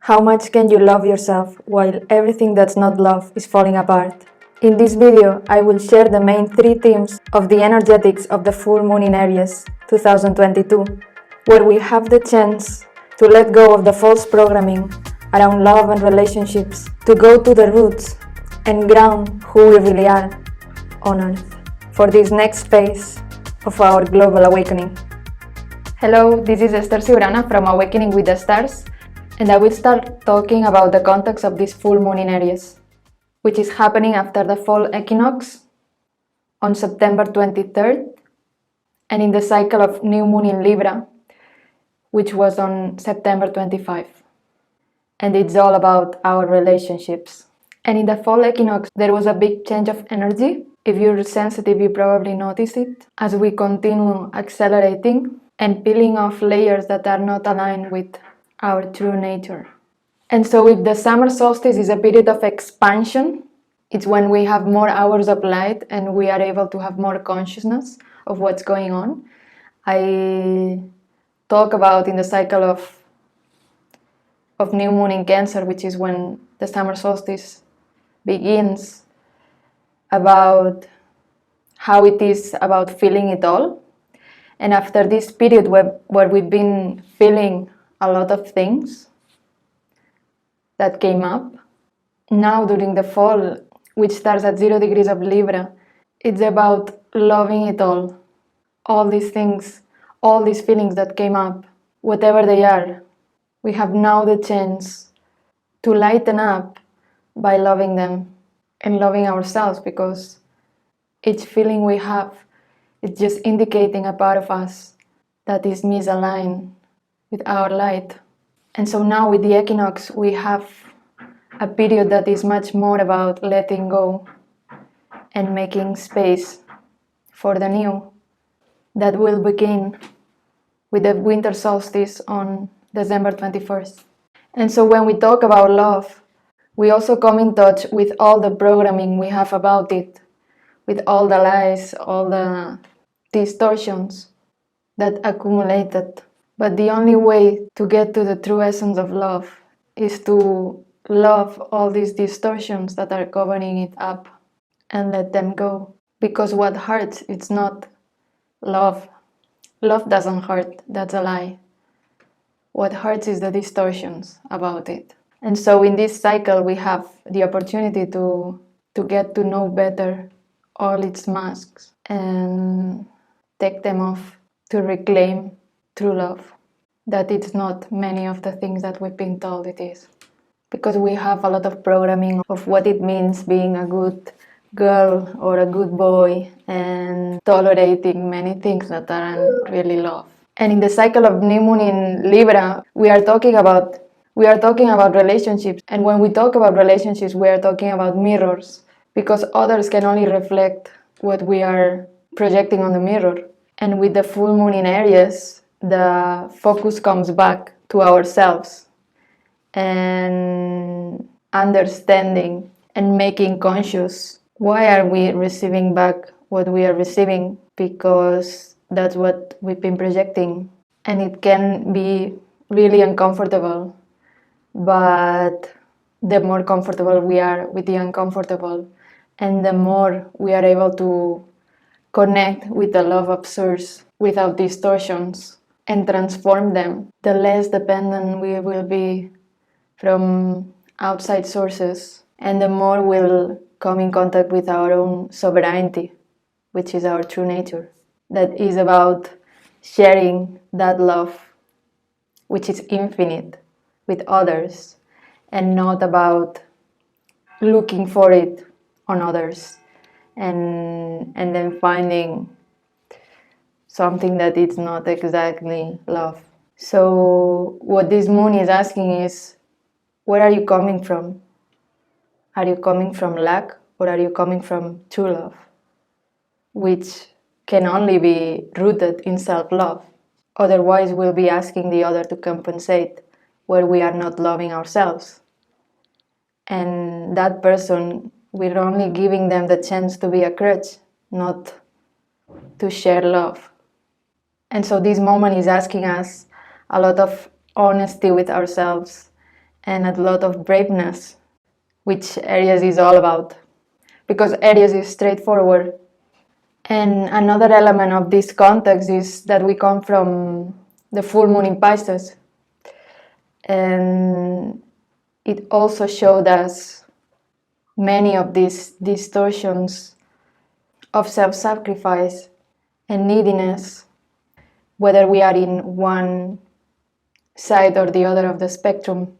How much can you love yourself while everything that's not love is falling apart? In this video, I will share the main 3 themes of the energetics of the full moon in Aries 2022, where we have the chance to let go of the false programming around love and relationships, to go to the roots and ground who we really are on Earth for this next phase of our global awakening. Hello, this is Esther Ciurana from Awakening with the Stars, and I will start talking about the context of this full moon in Aries, which is happening after the fall equinox on September 23rd, and in the cycle of new moon in Libra, which was on September 25. And it's all about our relationships. And in the fall equinox, there was a big change of energy. If you're sensitive, you probably notice it as we continue accelerating and peeling off layers that are not aligned with our true nature. And so if the summer solstice is a period of expansion, it's when we have more hours of light and we are able to have more consciousness of what's going on. I talk about in the cycle of new moon in Cancer, which is when the summer solstice begins, about how it is about feeling it all. And after this period where we've been feeling a lot of things that came up, now during the fall, which starts at 0 degrees of Libra, it's about loving it all these things, all these feelings that came up, whatever they are. We have now the chance to lighten up by loving them and loving ourselves, because each feeling we have is just indicating a part of us that is misaligned with our light. And so now with the equinox, we have a period that is much more about letting go and making space for the new that will begin with the winter solstice on December 21st. And so when we talk about love, we also come in touch with all the programming we have about it, with all the lies, all the distortions that accumulated. But the only way to get to the true essence of love is to love all these distortions that are covering it up and let them go. Because what hurts, it's not love. Love doesn't hurt, that's a lie. What hurts is the distortions about it. And so in this cycle, we have the opportunity to get to know better all its masks and take them off, to reclaim true love, that it's not many of the things that we've been told it is. Because we have a lot of programming of what it means being a good girl or a good boy, and tolerating many things that aren't really love. And in the cycle of new moon in Libra, we are talking about relationships. And when we talk about relationships, we are talking about mirrors, because others can only reflect what we are projecting on the mirror. And with the full moon in Aries, the focus comes back to ourselves and understanding and making conscious. Why are we receiving back what we are receiving? Because that's what we've been projecting. And it can be really uncomfortable. But the more comfortable we are with the uncomfortable, and the more we are able to connect with the love of source without distortions and transform them, the less dependent we will be from outside sources, and the more we'll come in contact with our own sovereignty, which is our true nature, that is about sharing that love, which is infinite, with others, and not about looking for it on others and then finding something that it's not exactly love. So what this moon is asking is, where are you coming from? Are you coming from lack, or are you coming from true love, which can only be rooted in self-love? Otherwise, we'll be asking the other to compensate where we are not loving ourselves. And that person, we're only giving them the chance to be a crutch, not to share love. And so this moment is asking us a lot of honesty with ourselves and a lot of braveness, which Aries is all about, because Aries is straightforward. And another element of this context is that we come from the full moon in Pisces, and it also showed us many of these distortions of self-sacrifice and neediness, whether we are in one side or the other of the spectrum.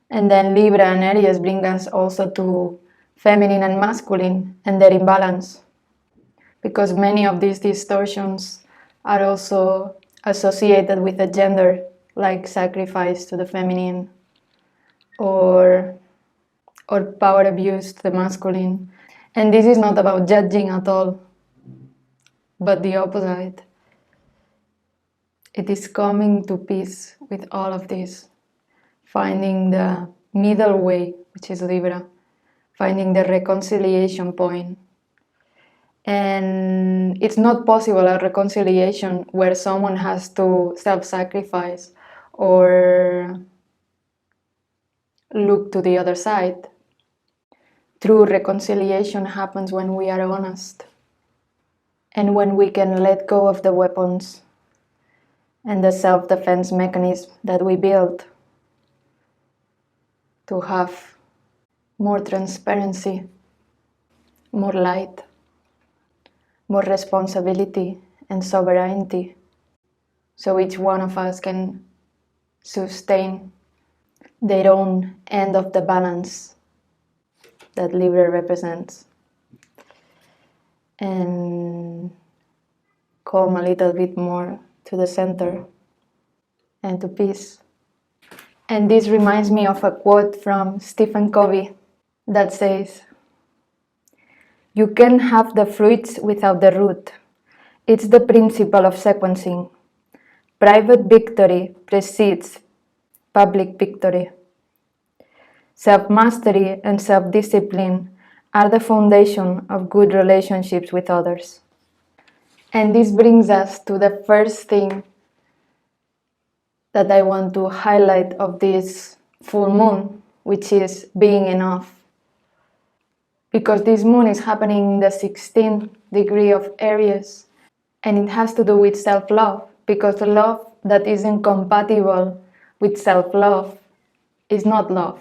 And then Libra and Aries bring us also to feminine and masculine and their imbalance, because many of these distortions are also associated with a gender, like sacrifice to the feminine or power abuse to the masculine. And this is not about judging at all, but the opposite. It is coming to peace with all of this, finding the middle way, which is Libra, finding the reconciliation point. And it's not possible a reconciliation where someone has to self-sacrifice or look to the other side. True reconciliation happens when we are honest and when we can let go of the weapons and the self-defense mechanism that we built to have more transparency, more light, more responsibility and sovereignty, so each one of us can sustain their own end of the balance that Libra represents, and come a little bit more to the center and to peace. And this reminds me of a quote from Stephen Covey that says, "You can have the fruits without the root. It's the principle of sequencing. Private victory precedes public victory. Self-mastery and self-discipline are the foundation of good relationships with others." And this brings us to the first thing that I want to highlight of this full moon, which is being enough. Because this moon is happening in the 16th degree of Aries, and it has to do with self-love, because love that isn't compatible with self-love is not love.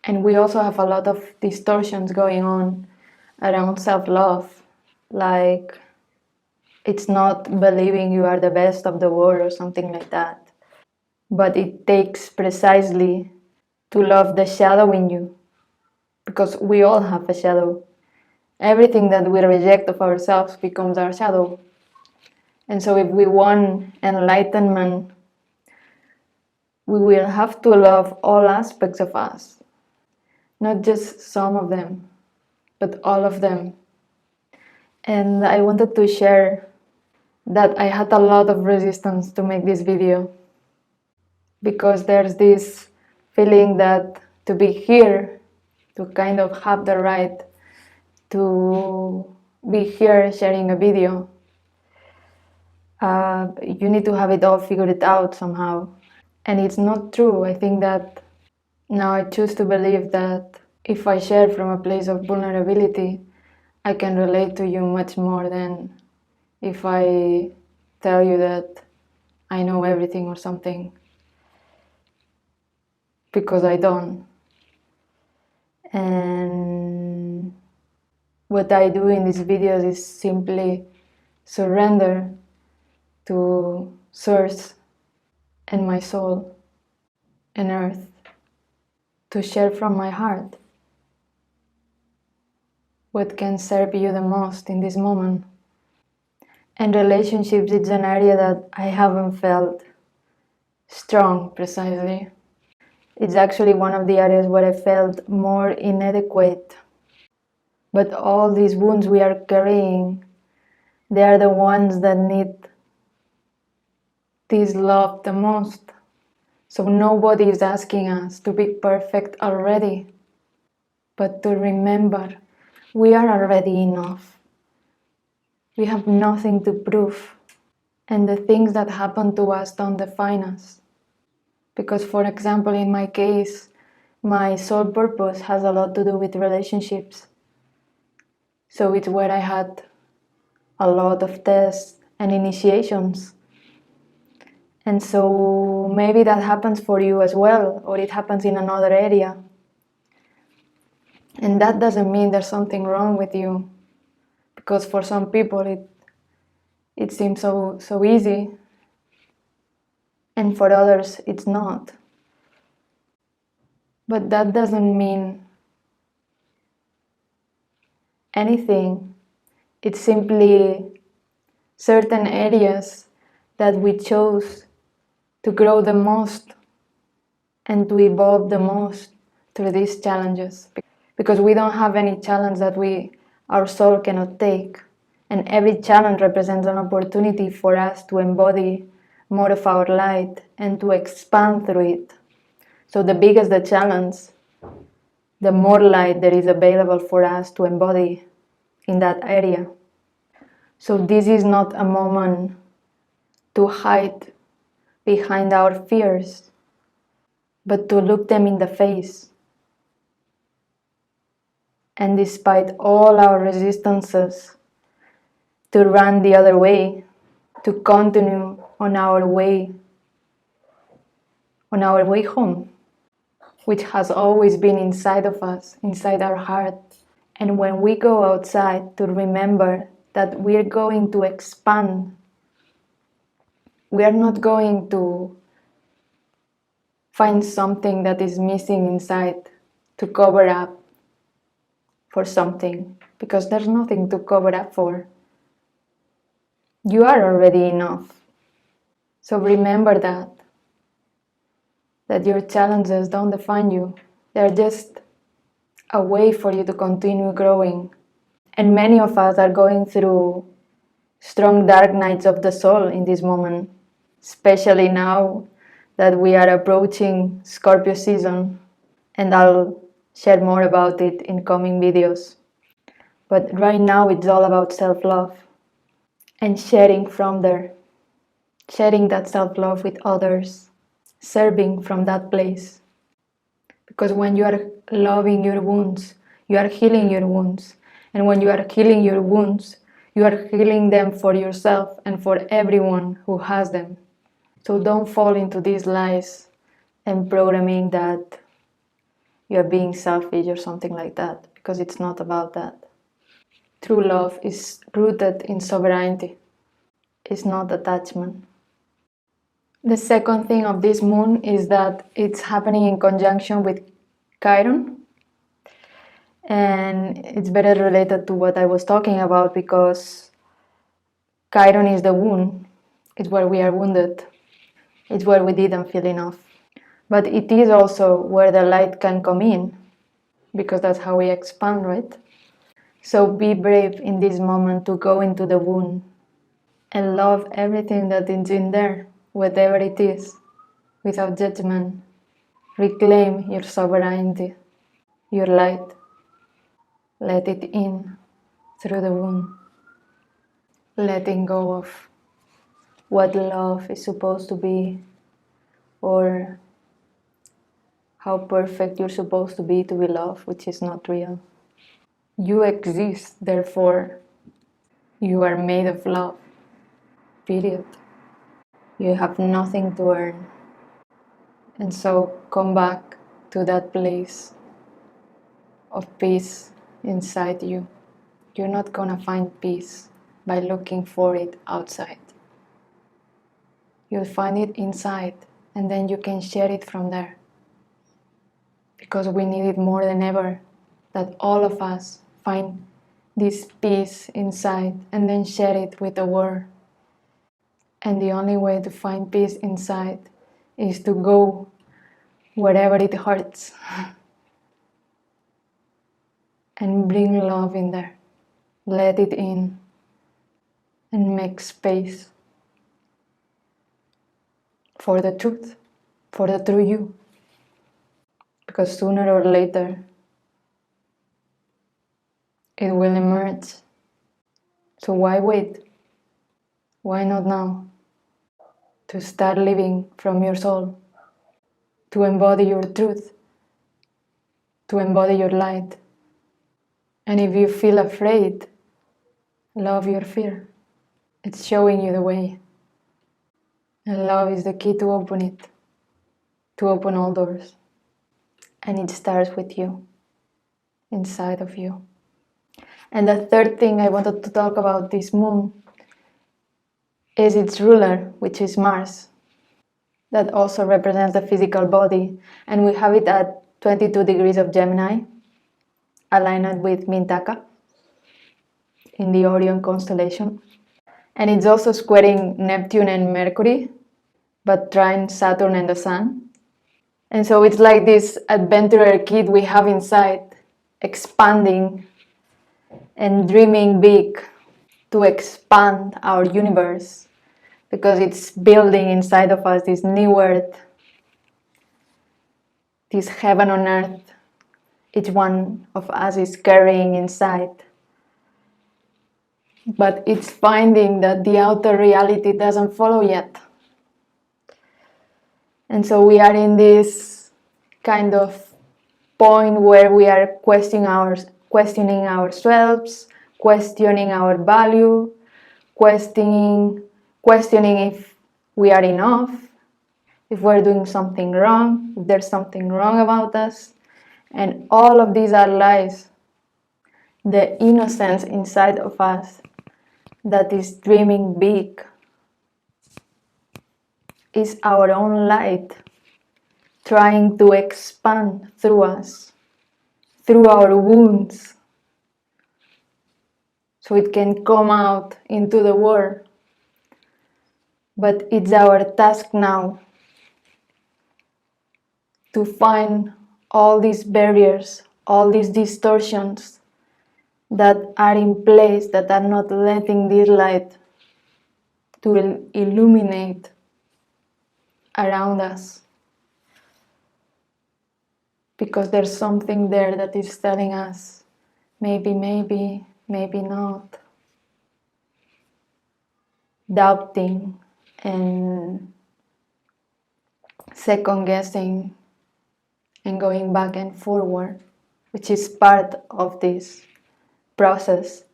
And we also have a lot of distortions going on around self-love, like it's not believing you are the best of the world or something like that. But it takes precisely to love the shadow in you, because we all have a shadow. Everything that we reject of ourselves becomes our shadow. And so if we want enlightenment, we will have to love all aspects of us. Not just some of them, but all of them. And I wanted to share that I had a lot of resistance to make this video, because there's this feeling that to be here, to kind of have the right to be here sharing a video, you need to have it all figured out somehow. And it's not true. I think that now I choose to believe that if I share from a place of vulnerability, I can relate to you much more than if I tell you that I know everything or something, because I don't. And what I do in these videos is simply surrender to Source and my soul and Earth, to share from my heart what can serve you the most in this moment. And relationships, it's an area that I haven't felt strong precisely. It's actually one of the areas where I felt more inadequate. But all these wounds we are carrying, they are the ones that need this love the most. So nobody is asking us to be perfect already, but to remember we are already enough. We have nothing to prove, and the things that happen to us don't define us. Because, for example, in my case, my soul purpose has a lot to do with relationships. So it's where I had a lot of tests and initiations. And so maybe that happens for you as well, or it happens in another area. And that doesn't mean there's something wrong with you, because for some people it seems so easy, and for others it's not. But that doesn't mean anything. It's simply certain areas that we chose to grow the most and to evolve the most through these challenges. Because we don't have any challenge that our soul cannot take. And every challenge represents an opportunity for us to embody more of our light and to expand through it. So the bigger the challenge, the more light there is available for us to embody in that area. So this is not a moment to hide behind our fears, but to look them in the face. And despite all our resistances, to run the other way, to continue on our way home, which has always been inside of us, inside our heart. And when we go outside, to remember that we're going to expand. We are not going to find something that is missing inside to cover up for something, because there's nothing to cover up for. You are already enough. So remember that your challenges don't define you. They're just a way for you to continue growing. And many of us are going through strong dark nights of the soul in this moment, especially now that we are approaching Scorpio season. And I'll share more about it in coming videos. But right now it's all about self-love and sharing from there. Sharing that self-love with others. Serving from that place. Because when you are loving your wounds, you are healing your wounds. And when you are healing your wounds, you are healing them for yourself and for everyone who has them. So don't fall into these lies and programming that you are being selfish or something like that, because it's not about that. True love is rooted in sovereignty. It's not attachment. The second thing of this moon is that it's happening in conjunction with Chiron. And it's very related to what I was talking about, because Chiron is the wound. It's where we are wounded. It's where we didn't feel enough. But it is also where the light can come in, because that's how we expand, right? So be brave in this moment to go into the wound and love everything that is in there, whatever it is, without judgment. Reclaim your sovereignty, your light. Let it in through the wound. Letting go of what love is supposed to be, or how perfect you're supposed to be loved, which is not real. You exist, therefore you are made of love. Period. You have nothing to earn. And so come back to that place of peace inside you. You're not gonna find peace by looking for it outside. You'll find it inside, and then you can share it from there. Because we need it more than ever, that all of us find this peace inside and then share it with the world. And the only way to find peace inside is to go wherever it hurts and bring love in there. Let it in and make space for the truth, for the true you. Because sooner or later it will emerge. So why wait? Why not now? To start living from your soul. to embody your truth, to embody your light. And if you feel afraid, love your fear. It's showing you the way. And love is the key to open it, to open all doors. And it starts with you, inside of you. And the third thing I wanted to talk about this moon is its ruler, which is Mars. That also represents the physical body. And we have it at 22 degrees of Gemini, aligned with Mintaka in the Orion constellation. And it's also squaring Neptune and Mercury, but trine Saturn and the Sun. And so it's like this adventurer kid we have inside, expanding and dreaming big to expand our universe, because it's building inside of us this new earth, this heaven on earth each one of us is carrying inside. But it's finding that the outer reality doesn't follow yet. And so we are in this kind of point where we are questioning ourselves, questioning our value, questioning if we are enough, if we're doing something wrong, if there's something wrong about us. And all of these are lies. The innocence inside of us that is dreaming big is our own light trying to expand through us, through our wounds, so it can come out into the world. But it's our task now to find all these barriers, all these distortions that are in place, that are not letting this light to illuminate around us. Because there's something there that is telling us, maybe not. Doubting and second guessing and going back and forward, which is part of this process.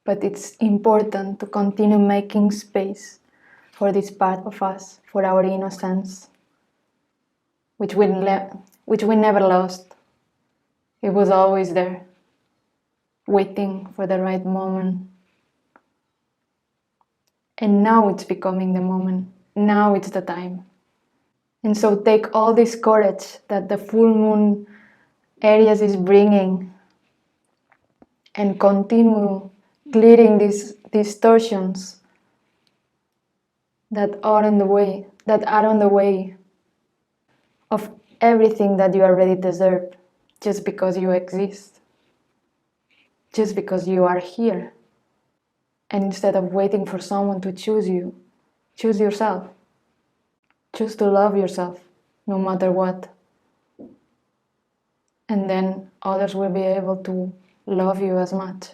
But it's important to continue making space for this part of us, for our innocence, which we never lost. It was always there, waiting for the right moment. And now it's becoming the moment. Now it's the time. And so take all this courage that the full moon Aries is bringing and continue clearing these distortions that are on the way of everything that you already deserve, just because you exist, just because you are here. And instead of waiting for someone to choose you, choose yourself. Choose to love yourself, no matter what. And then others will be able to love you as much,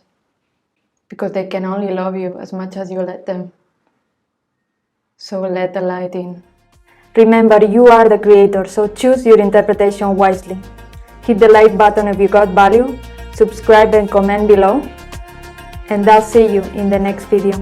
because they can only love you as much as you let them. So let the light in. Remember, you are the creator, so choose your interpretation wisely. Hit the like button if you got value, subscribe and comment below, and I'll see you in the next video.